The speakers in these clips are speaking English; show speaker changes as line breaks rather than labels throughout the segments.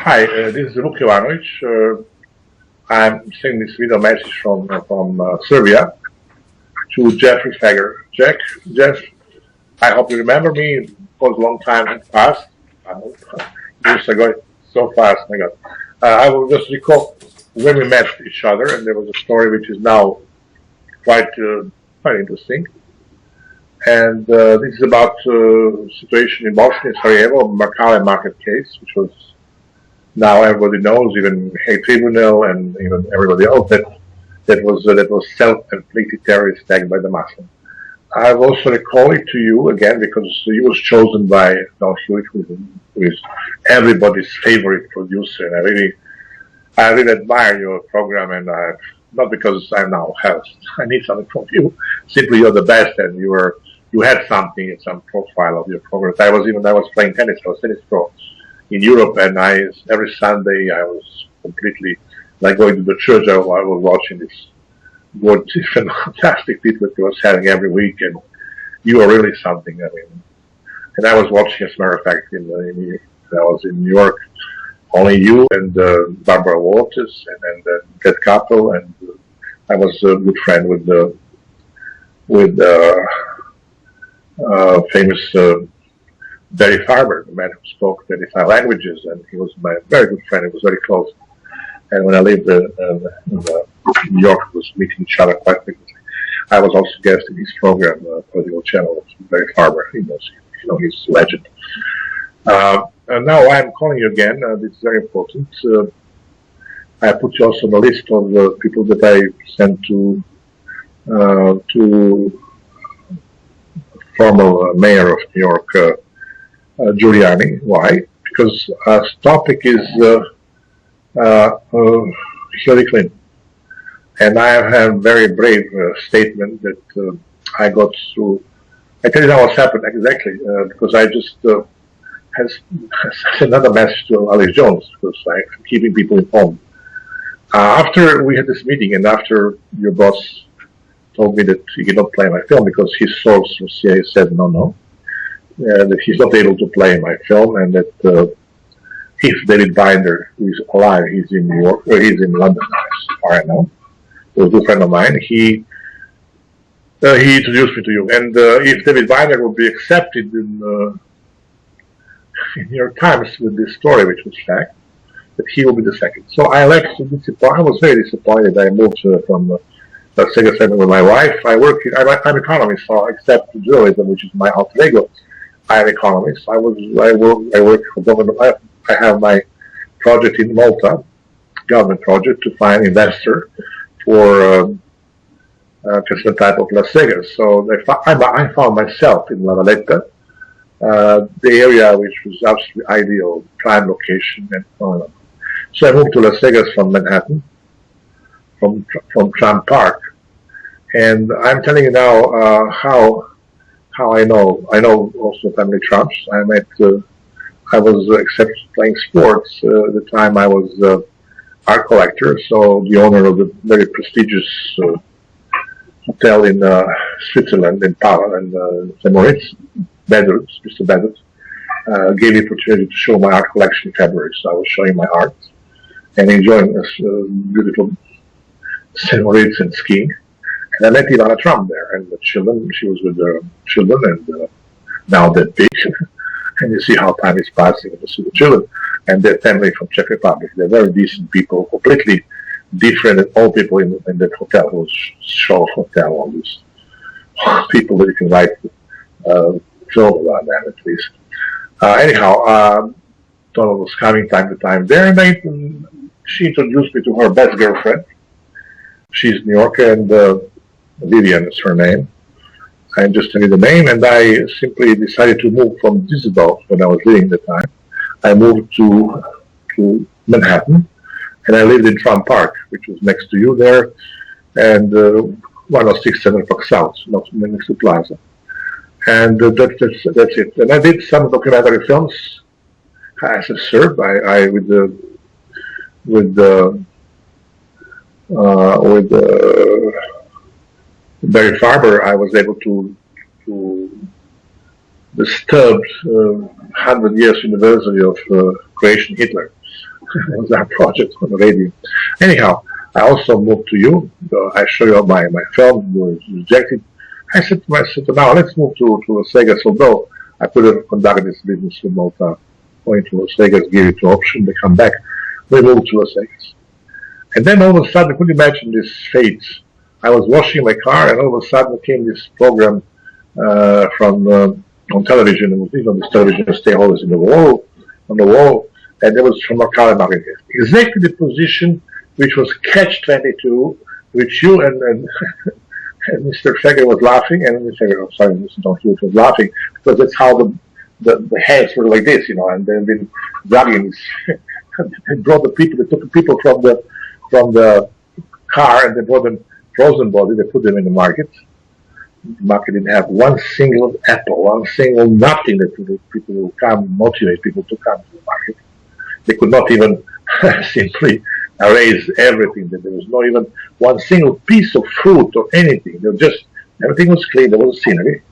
Hi, this is Vuk Jovanovic. I'm sending this video message from Serbia to Jeffrey Feger. Jeff, I hope you remember me. It was a long time in the past. I hope years ago, so fast. My God. I will just recall when we met each other, and there was a story which is now quite interesting. And this is about situation in Bosnia, Sarajevo, Makale market case, which was now everybody knows, even Hague Tribunal and even everybody else, that was self-inflicted terrorist attack by the Muslim. I will also recall it to you again because he was chosen by Don Hewitt, who is everybody's favorite producer, and I really admire your program, and not because I'm now host. I need something from you. Simply, you're the best, and you had something, some profile of your program. I was playing tennis. I was tennis pro in Europe, and every Sunday I was completely like going to the church. I was watching this good, fantastic people that he was having every week, and you are really something. I mean, and I was watching, as a matter of fact, I was in New York, only you and Barbara Walters and that couple, and I was a good friend with the famous Barry Farber, the man who spoke 35 languages, and he was my very good friend. He was very close. And when I lived in New York, we was meeting each other quite frequently. I was also guest in his program, Political Channel, with Barry Farber. He's a legend. And now I'm calling you again. This is very important. I put you also on the list of the people that I sent to former mayor of New York, Giuliani. Why? Because our topic is Hillary Clinton. And I have a very brave statement that I got through. I tell you now what's happened exactly, because I just has another message to Alex Jones, because I'm keeping people informed. After we had this meeting, and after your boss told me that he cannot play my film because his source from CIA said no, that he's not able to play my film, and that if David Binder, who is alive, he's in New York, or he's in London, as far as I know, he was a good friend of mine, he introduced me to you. And if David Binder would be accepted in New York Times with this story, which was fact, that he will be the second. So I left. I was very disappointed. I moved from Las Vegas with my wife. I'm an economist, so except journalism, which is my alter ego. I'm an economist. I work for government. I have my project in Malta, government project, to find investor for the type of Las Vegas. So I found myself in La Valletta, the area which was absolutely ideal, prime location, and so on. So I moved to Las Vegas from Manhattan, from Trump Park, and I'm telling you now how I know. I know also family Trumps. I was accepted playing sports. At the time I was art collector, so the owner of the very prestigious hotel in Switzerland, in Pala, and St. Moritz, Mr. Bedard, gave me the opportunity to show my art collection in February. So I was showing my art and enjoying this beautiful St. Moritz and skiing. And I met Ivana Trump there, and the children. She was with the children, and now they're big. And you see how time is passing, and you see the children and their family from Czech Republic. They're very decent people, completely different than all people in that hotel. It was show hotel, all these people that you can write film about them at least. Anyhow, Donald was coming time to time there, and she introduced me to her best girlfriend. She's New Yorker, and Vivian is her name. I just tell you the name, and I simply decided to move from Düsseldorf when I was living at the time. I moved to Manhattan, and I lived in Trump Park, which was next to you there, and 106 Park South, not next to Plaza. And that's it. And I did some documentary films as a Serb. With Barry Farber, I was able to disturb 100 years anniversary of creation Hitler. It was our project on the radio. Anyhow, I also moved to you. I show you my film. You were rejected. I said to myself, now let's move to Las Vegas. Although I could have conducted this business in Malta, going to Las Vegas, give it an option, they come back. We moved to Las Vegas. And then all of a sudden, I couldn't imagine this fate. I was washing my car, and all of a sudden came this program from on television. It was on this television, stay always on the wall, and it was from Macau market. Exactly the position which was catch-22, which you and Mr. Feger was laughing, and Mr. Feger, oh, sorry, Mr. Don Hughes was laughing, because that's how the hands were like this, and they've been dragging. They brought the people, they took the people from the car, and they brought them frozen body, they put them in the market. The market didn't have one single apple, one single nothing that people will come, motivate people to come to the market. They could not even simply erase everything. There was not even one single piece of fruit or anything. Everything was clean, there was scenery.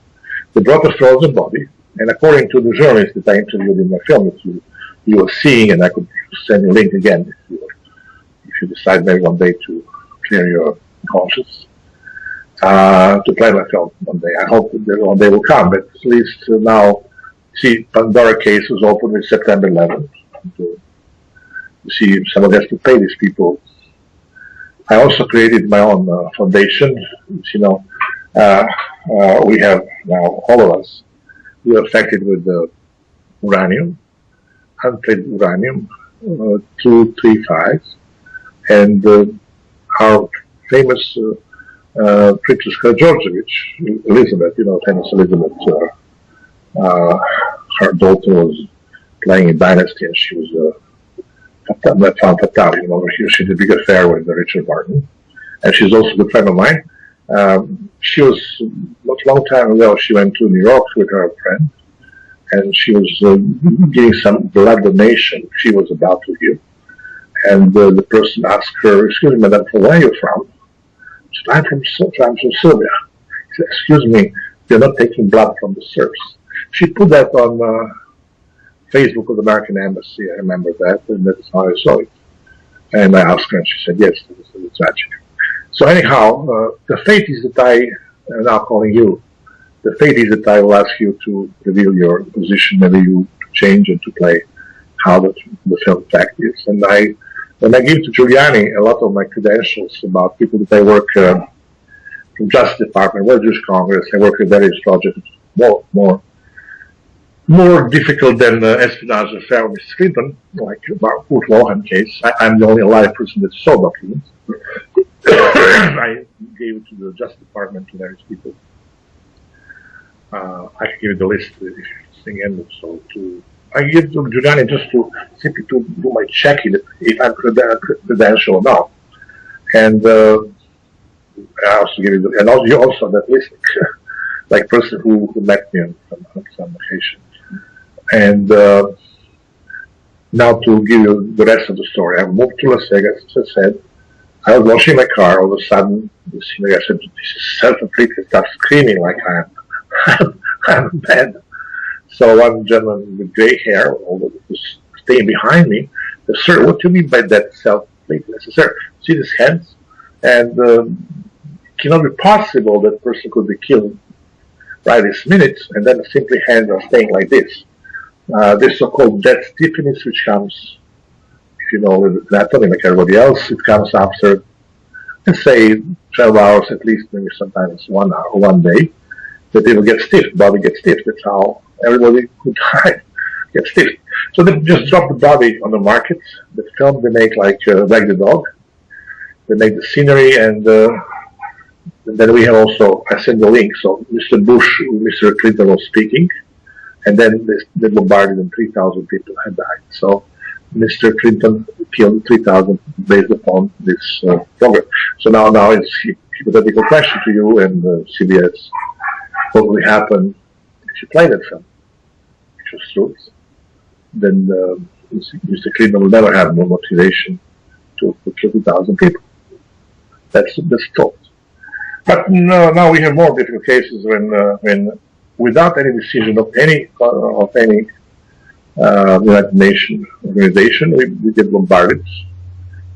They brought a frozen body, and according to the journalist that I interviewed in my film, that you were seeing, and I could send you a link again if you decide maybe one day to clear your conscience, to play my film one day. I hope that one day will come, but at least now, see, Pandora case was opened on September 11th. You see, someone has to pay these people. I also created my own foundation. We have now, all of us, we are affected with uranium, untreated uranium, 235, and our famous Princess Georgievich, Elizabeth, famous Elizabeth, her daughter was playing in Dynasty, and she was found fatal, over here. She did a big affair with Richard Martin, and she's also a good friend of mine. She was, not a long time ago, she went to New York with her friend, and she was giving some blood donation she was about to give. And the person asked her, "Excuse me, madam, from where are you from?" She said, I'm from Serbia. He said, "Excuse me, you're not taking blood from the Serbs." She put that on Facebook of the American Embassy. I remember that, and that's how I saw it. And I asked her, and she said, yes, this is tragic. So anyhow, the fate is that I am now calling you. The fate is that I will ask you to reveal your position, maybe you change and to play how the film fact is. And when I give to Giuliani a lot of my credentials about people that I work from Justice Department, World Jewish Congress, I work with various projects, more difficult than espionage affair with Mrs. Clinton, like the Vuk Jovanovic case. I'm the only alive person that saw documents. I gave it to the Justice Department, to various people. I can give you the list if you think ended. So I give it to Giuliani just to simply to do my checking if I'm credential or not. And I also give you, and also that list, like person who met me on some occasion. And now to give you the rest of the story, I moved to Las Vegas, as I said. I was washing my car, all of a sudden, I said, this is self-inflicted, start screaming like I'm bad. So one gentleman with gray hair, although was staying behind me, said, "Sir, what do you mean by that self-inflicted?" I said, "Sir, see these hands? And it cannot be possible that person could be killed right this minute, and then simply hands are staying like this. This so-called death stiffness, which comes, if you know with anatomy like everybody else, it comes after, let's say, 12 hours at least, maybe sometimes 1 hour, 1 day, that they will get stiff, body gets stiff. That's how everybody who died gets stiff. So they just drop the body on the market. The film they make like the Dog. They make the scenery, and then we have also, I send the link, so Mr. Bush, Mr. Clinton was speaking, and then they bombarded and 3,000 people had died. So Mr. Clinton killed 3,000 based upon this program. So now it's a hypothetical question to you and CBS. What will happen if you play that film? Which was true. Then Mr. Clinton will never have more motivation to kill 2,000 people. That's thought. But now we have more difficult cases when without any decision of any United Nations organization. We get bombarded.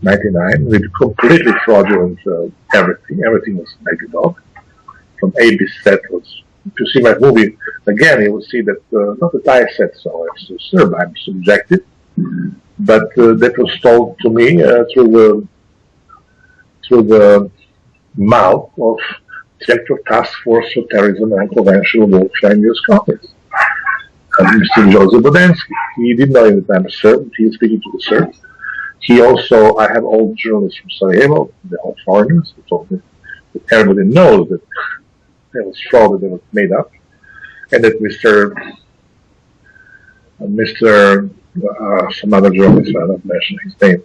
99 with completely fraudulent everything. Everything was like a dog. From A B set was. If you see my movie again, you will see that not that I said so. I'm subjective, but that was told to me through the mouth of Director of Task Force for Terrorism and Conventional Warfare in U.S. Congress, Mr. Joseph Bodansky. He didn't know that I'm a Serb. He was speaking to the Serbs. He also, I have all journalists from Sarajevo, they're all foreigners, who told me that everybody knows that it was fraud, that it was made up, and that some other journalist, I'm not mentioning his name,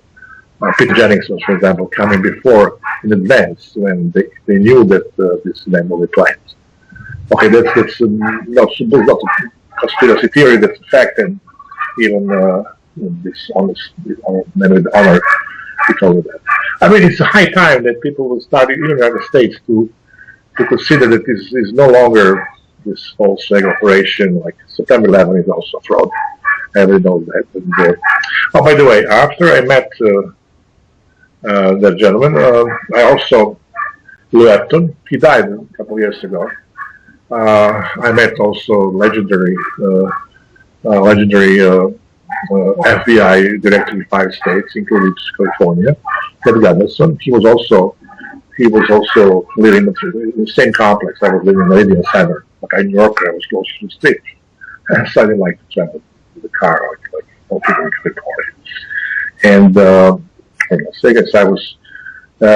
Peter Jennings was, for example, coming before in advance when they knew that this event will be planned. Okay, that's not a conspiracy theory, that's a fact, and even this honest man with honor, he told me that. I mean, it's a high time that people will start, even in the United States, to consider that this is no longer this whole Feger operation. Like September 11 is also fraud. Everybody knows that. And, oh, by the way, after I met that gentleman, I also Lou Epton. He died a couple of years ago. I met also legendary FBI director in 5 states, including California, Ted Gunderson. He was also living in the same complex. I was living in the Meridian Center. Like in New York, I was close to the stage. So I didn't like to travel with the car, like all people in California. And in Las Vegas,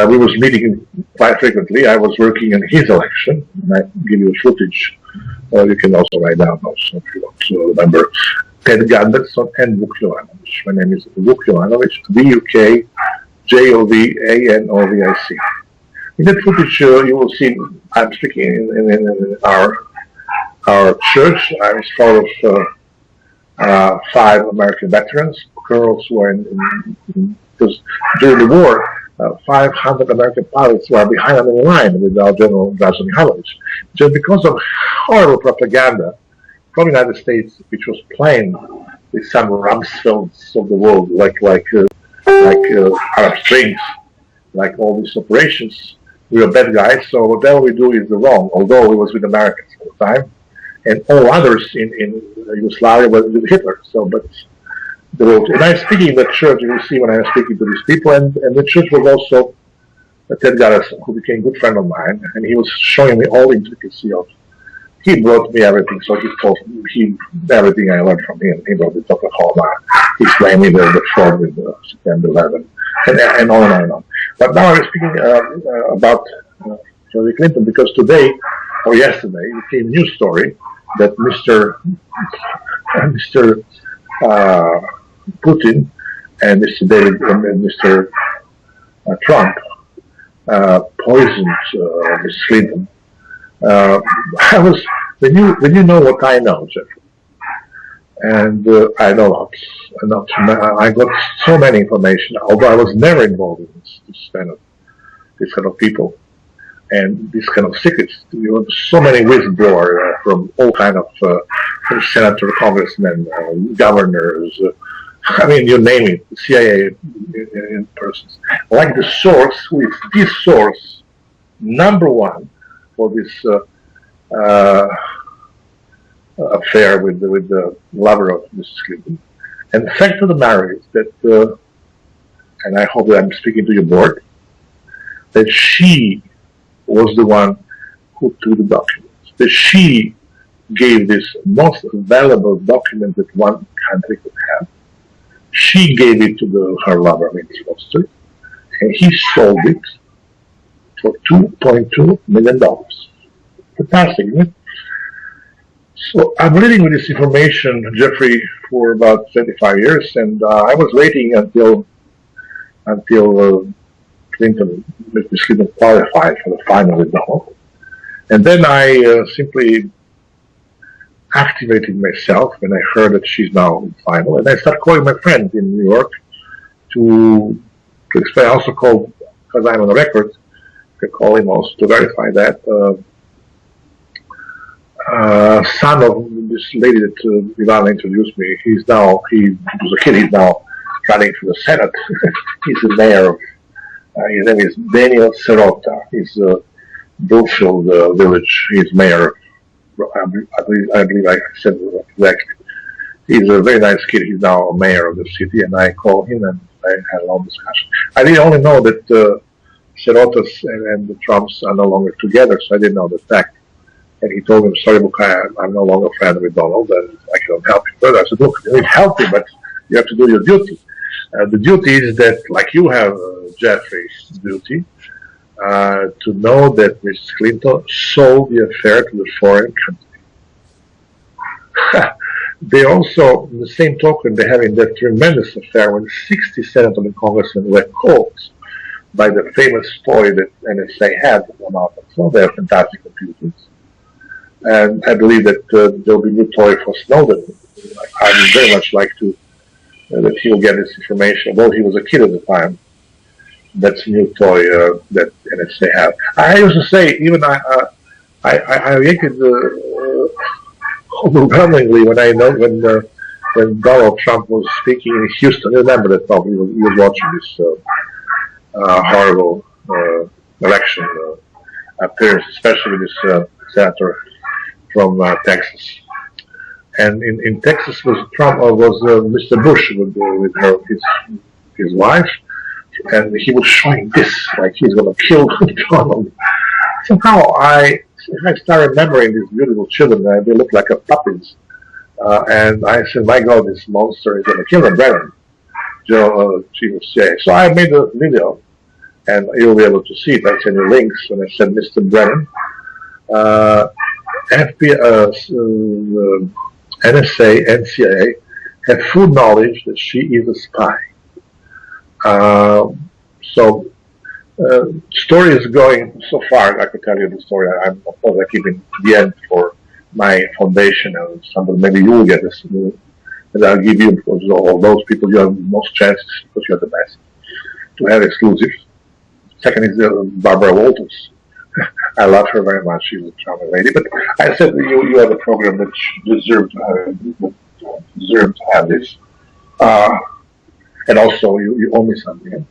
we was meeting quite frequently. I was working in his election, and I give you the footage. You can also write down also if you want to remember. Ted Gunderson and Vuk Jovanovic. My name is Vuk Jovanovic, VUK JOVANOVIC. In that footage, you will see I'm speaking in our church. I was part of 5 American veterans, colonels who are because during the war, 500 American pilots were behind on the line without General Drazen Mihailovich. Just because of horrible propaganda from the United States, which was playing with some Rumsfelds of the world, like Arab Springs, like all these operations. We were bad guys, so whatever we do is wrong, although we was with Americans all the time. And all others in Yugoslavia were with Hitler. So, but the world. And I'm speaking in the church, you will see when I'm speaking to these people, and the church was also Ted Gunderson, who became a good friend of mine, and he was showing me all the intricacy of. He brought me everything, so he told me everything I learned from him. He brought me to Oklahoma. He explained me the fraud with September 11, and on and on and on. But now I'm speaking about Hillary Clinton, because today, or yesterday, it came a news story that Mr. Putin and Mr. David and Mr. Trump poisoned Mrs. Clinton. When you know what I know, Jeffrey, and I know lots. I got so many information, although I was never involved in this kind of people and this kind of secrets. You have so many whistleblowers from all kind of from senator, congressmen, governors. I mean, you name it, CIA in persons. Like the source, who is the source number one for this affair with the lover of Mrs. Clinton. And the fact of the matter is that, and I hope that I'm speaking to your board, that she was the one who took the documents, that she gave this most valuable document that one country could have. She gave it to her lover, Mrs. Foster, and he sold it for $2.2 million. Fantastic, isn't it? So I'm living with this information, Jeffrey, for about 25 years, and I was waiting until Clinton, Mr. Clinton qualified for the final result. And then I simply activated myself when I heard that she's now in final, and I started calling my friends in New York to explain. I also called, because I'm on the record, I call him also to verify that. son of this lady that Ivana introduced me. He was a kid. He's now running for the Senate. He's the mayor of. His name is Daniel Sirota. He's Brookfield village. He's mayor. I believe I said it exactly. He's a very nice kid. He's now a mayor of the city, and I called him and I had a long discussion. I didn't only know that Sirotas and the Trumps are no longer together, so I didn't know the fact. And he told him, sorry, Vuk, I'm no longer friends with Donald, and I cannot help you further. I said, look, you help me, but you have to do your duty. The duty is that, like you have, Jeffrey's duty, to know that Mrs. Clinton sold the affair to the foreign country. They also, in the same token, they're having that tremendous affair when 60 senators and congressmen were caught by the famous toy that NSA had on our so they're fantastic computers. And I believe that there'll be a new toy for Snowden. I would very much like to that he'll get this information, although he was a kid at the time. That's a new toy that NSA have. I used to say, even I reacted overwhelmingly when Donald Trump was speaking in Houston. I remember that probably he was watching this horrible election appearance, especially with this senator from Texas. And in Texas was Trump was Mr. Bush with his wife, and he was showing this like he's going to kill Donald. Somehow I started remembering these beautiful children. They look like puppies, and I said, "My God, this monster is going to kill them, Brennan." Chief of CIA. So I made a video, and you'll be able to see it. I sent you links, and I said, "Mr. Brennan, FBI, NSA and CIA have full knowledge that she is a spy." Story is going so far. I could tell you the story. Of course, I keep it to the end for my foundation, and somebody maybe you will get this, and I'll give you, because all those people you have the most chances because you're the best to have exclusives. Second is Barbara Walters. I love her very much. She's a charming lady. But I said that you have a program that deserves to have this. And also, you owe me something. I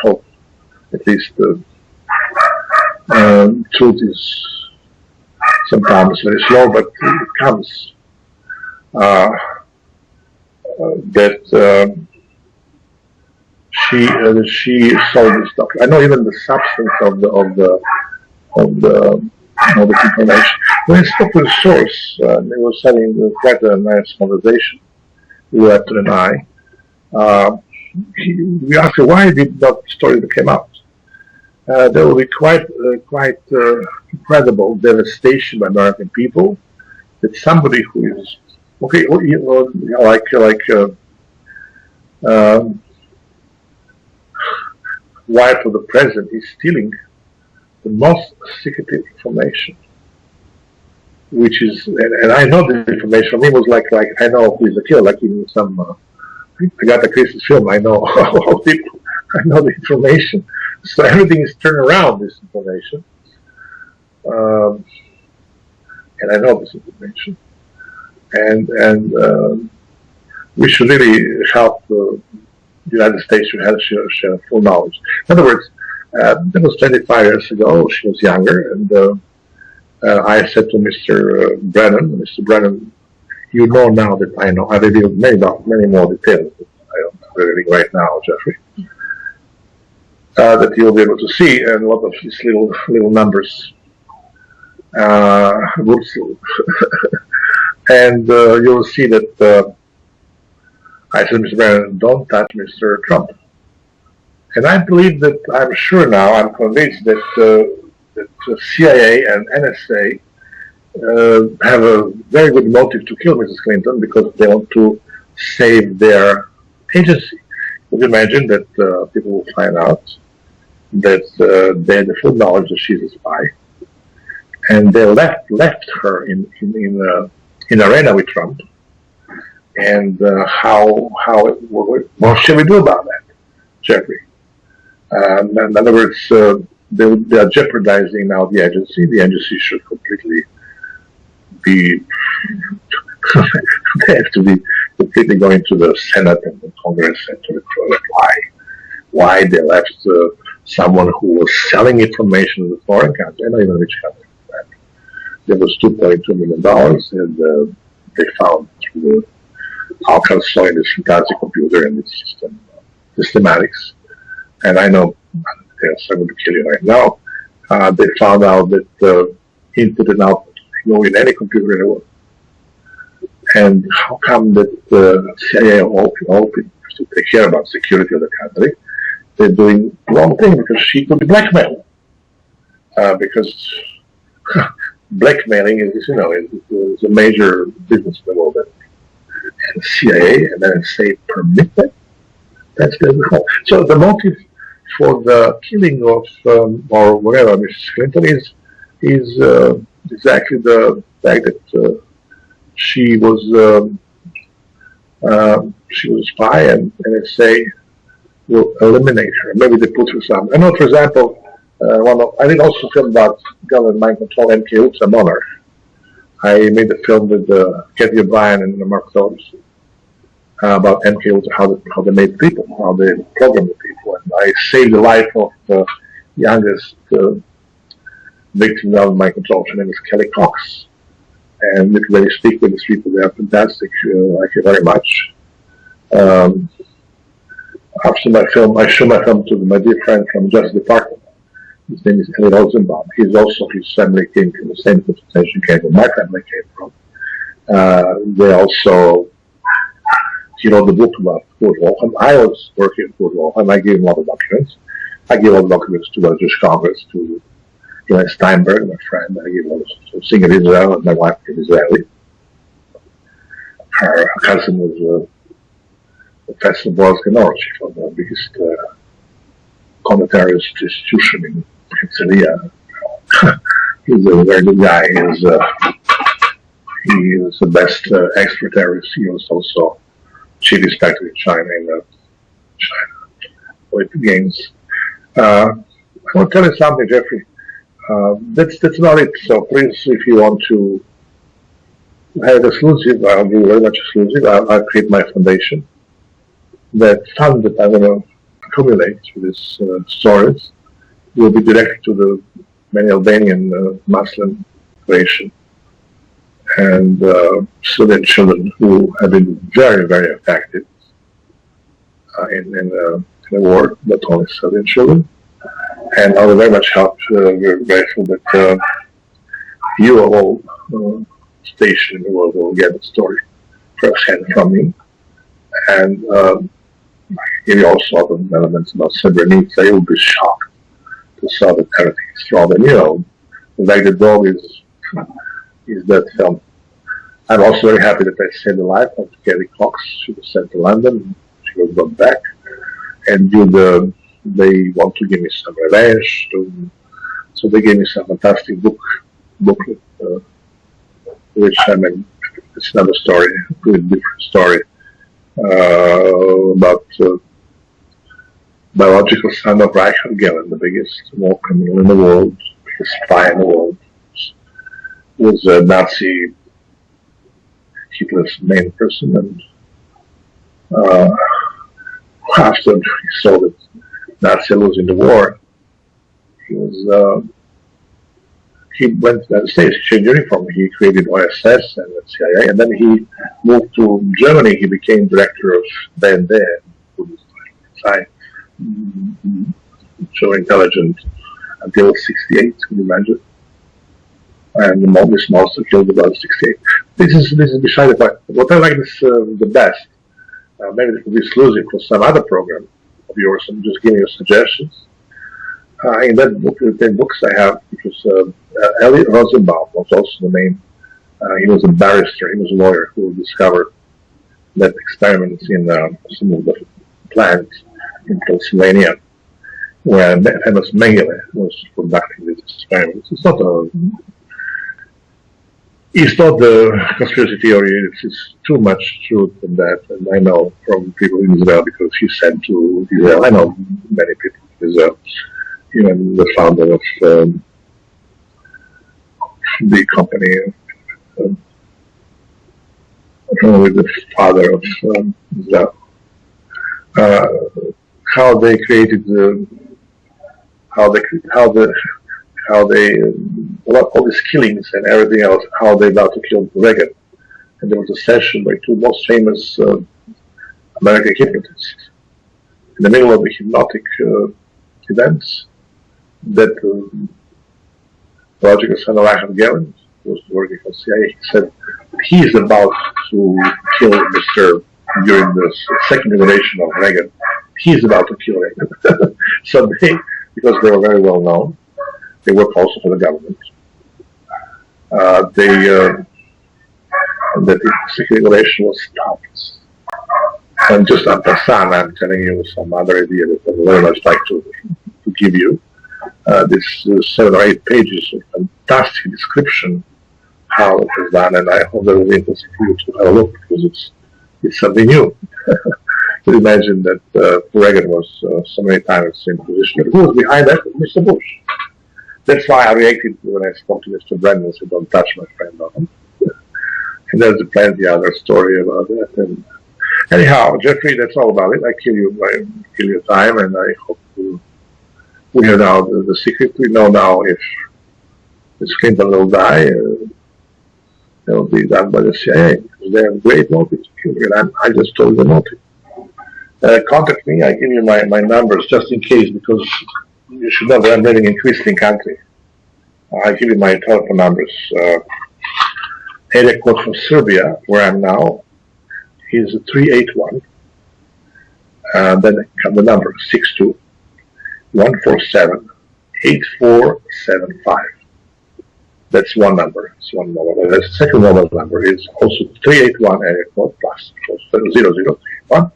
hope at least the truth is sometimes very slow, but it comes. That she sold this document. I know even the substance of this information. When I spoke with the source, they were having quite a nice conversation, Upton and I. We asked her why did that story came out. There will be quite incredible devastation by American people that somebody who is wife of the president is stealing the most secretive information, which is, and I know this information. For me, it was like I know who is the killer, like in some Agatha Christie film. I know all people. I know the information, so everything is turned around. This information, and I know this information, and we should really help the United States to share full knowledge. In other words, that was 25 years ago. She was younger, and I said to Mr. Brennan, you know now that I know. I revealed many more details that I don't revealing right now, Jeffrey. That you'll be able to see, and a lot of these little numbers. And you'll see that I said, Mr. Brennan, don't touch Mr. Trump. And I believe that, I'm sure now, I'm convinced that the CIA and NSA have a very good motive to kill Mrs. Clinton because they want to save their agency. Would you imagine that people will find out that they had the full knowledge that she's a spy, and they left her in arena with Trump? And what should we do about that, Jeffrey? In other words, they are jeopardizing now the agency. The agency should completely be they have to be completely going to the Senate and the Congress and to the why they left someone who was selling information to the foreign country. I don't even know which country. There was $2.2 million, and they found through the Alcalso in this fantastic computer and this system, systematics. And I know, yes, I'm going to kill you right now. They found out that input and output go in any computer in the world. And how come that the CIA open to take care about security of the country? They're doing the wrong thing because she could be blackmailed. Because blackmailing is, is a major business in the world. And the CIA and then say permit that. That's the whole. So the motive for the killing of or whatever Mrs. Clinton is exactly the fact that she was a spy, and NSA will eliminate her. Maybe they put her some. I know, for example, I did also film about government mind control, MK Ultra Monarch. I made a film with Kathy O'Brien and Mark Thorns about MK Ultra, how they made people, how they programmed the people. And I saved the life of the youngest victim of mind control. Her name is Kelly Cox. And literally speak with these people. They are fantastic. I like it very much. After my film, I show my film to my dear friend from the Justice Department. His name is Eli Rosenbaum. His family came from the same concentration camp where my family came from. He wrote the book about Fort Waltham. I was working at Fort Waltham. I gave him all the documents. I gave all the documents to the Jewish Congress, to Steinberg, my friend. I gave all to Singer Israel, and my wife is Israeli. Her cousin was Professor Boris Ganorchi from the biggest counterterrorist institution in Syria. He's a very good guy. He is the best expert-terrorist. He was also chief inspector in China in the China Olympic Games. I want to tell you something, Jeffrey. That's about it. So please, if you want to have exclusive, I'll be very much exclusive. I'll create my foundation. That fund that I'm going to accumulate through these stories will be directed to the many Albanian Muslim population and Syrian children who have been very, very affected in the war, not only Syrian children. And I will very much help. We're grateful that you all station in the world will get the story firsthand from me. And I give you also other elements about Srebrenica. You'll be shocked to see that everything is wrong. And like the dog is that film. I'm also very happy that I saved the life of Kelly Cox. She was sent to London. She was brought back. And they want to give me some revenge. So they gave me some fantastic booklet, which it's another story, a pretty different story, about biological son of Reichard Gehlen, the biggest war criminal in the world, biggest spy in the world, was a Nazi, Hitler's main person, and after he saw that Nazi losing the war, he went to the United States, changed uniform. He created OSS and the CIA, and then he moved to Germany. He became director of BND, so intelligent until 68. Can you imagine? And this monster killed about 68. This is beside the point. What I like this the best. Maybe this will be exclusive for some other program of yours. I'm just giving you suggestions. In that book, the 10 books I have, because Eli Rosenbaum was also the name. He was a barrister, he was a lawyer who discovered that experiments in some of the plants in Pennsylvania, where famous Mengele was conducting these experiments. It's not the conspiracy theory, it's too much truth in that, and I know from people in Israel, because he sent to Israel, I know many people in Israel, even the founder of the company, with the father of Zell. How they created all these killings and everything else, how they about to kill Reagan. And there was a session by two most famous American hypnotists in the middle of the hypnotic events that Roger Sandalahan Gavin was working for CIA. He said he is about to kill Mr. during the second inauguration of Reagan. He is about to kill Reagan. So they, because they were very well known, they work also for the government. That the second inauguration was stopped. And just en passant, I'm telling you some other idea that I would very much like to give you. This 7 or 8 pages of fantastic description how it was done, and I hope that will be interesting for you to have a look, because it's something new. You imagine that Reagan was so many times in position. Who was behind that? Mr. Bush. That's why I reacted when I spoke to Mr. Brennan and said, "Don't touch my friend on him." And there's plenty other story about that. And anyhow, Jeffrey, that's all about it. I kill your time, and I hope we have now the secret. We know now if Ms. Clinton will die, it will be done by the CIA, because they have great motive to kill you. And I just told you the motive. Contact me. I give you my numbers just in case, because you should know that I'm living in Christian country. I give you my telephone numbers. Area code from Serbia, where I'm now, is 381. Then come the number 62-147-8475. That's one number. It's one mobile. The second mobile number is also 381 area code plus 0031.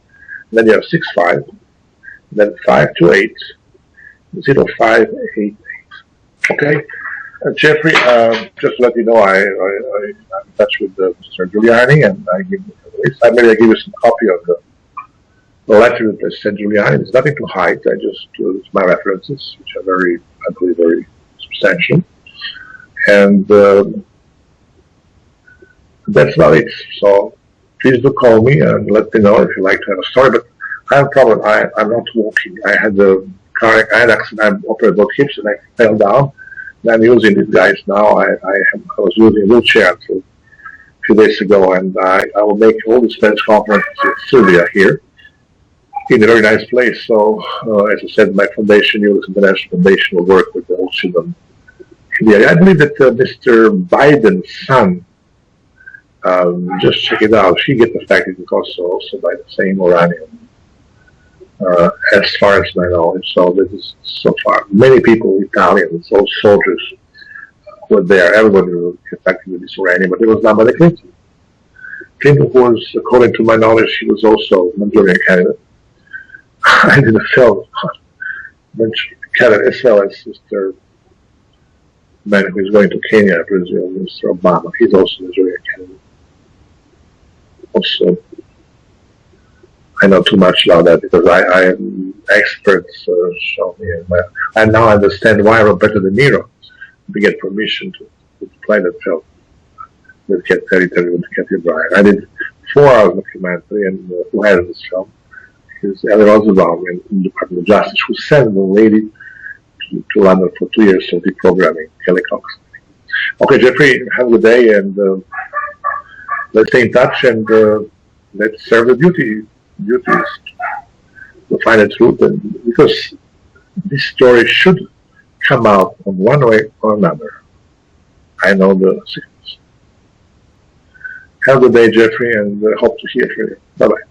Then you have 65, then 528-0588. Okay, Jeffrey. Just to let you know, I'm in touch with Mr. Giuliani, and I give you some copy of the letter that I sent Giuliani. There's nothing to hide. I just use my references, which are very, I believe, very substantial. And that's about it. So please do call me and let me know if you like to have a story. But I have a problem. I'm not walking. I had a car accident. I operated both hips and I fell down. And I'm using these guys now. I was using a wheelchair until a few days ago, and I will make all the Spanish conference in Serbia here, in a very nice place. So, as I said, my foundation, U.S. International Foundation, will work with the old children. I believe that Mr. Biden's son, just check it out, she gets affected because also by the same uranium, as far as my knowledge. So this is so far. Many people, Italians, all soldiers were there. Everybody was affected with this uranium, but it was not by the Clinton. Clinton was, according to my knowledge, she was also a Manchurian candidate. I did a film, candidate as well as Mr. Man who is going to Kenya, I presume, Mr. Obama. He's also a Manchurian candidate. Also, I know too much about that because I am experts show me, and I now understand why Roberto De Niro to get permission to play that film with Terry with Kathy Bryan. I did 4 hours documentary, and who had this film is Ellie Rosenbaum in the Department of Justice, who sent the lady to London for 2 years of deprogramming, Kelly Cox. Okay, Jeffrey, have a good day, and let's stay in touch, and let's serve the duties to find the truth, and because this story should come out in one way or another. I know the secrets. Have a good day, Jeffrey, and hope to hear from you. Bye-bye.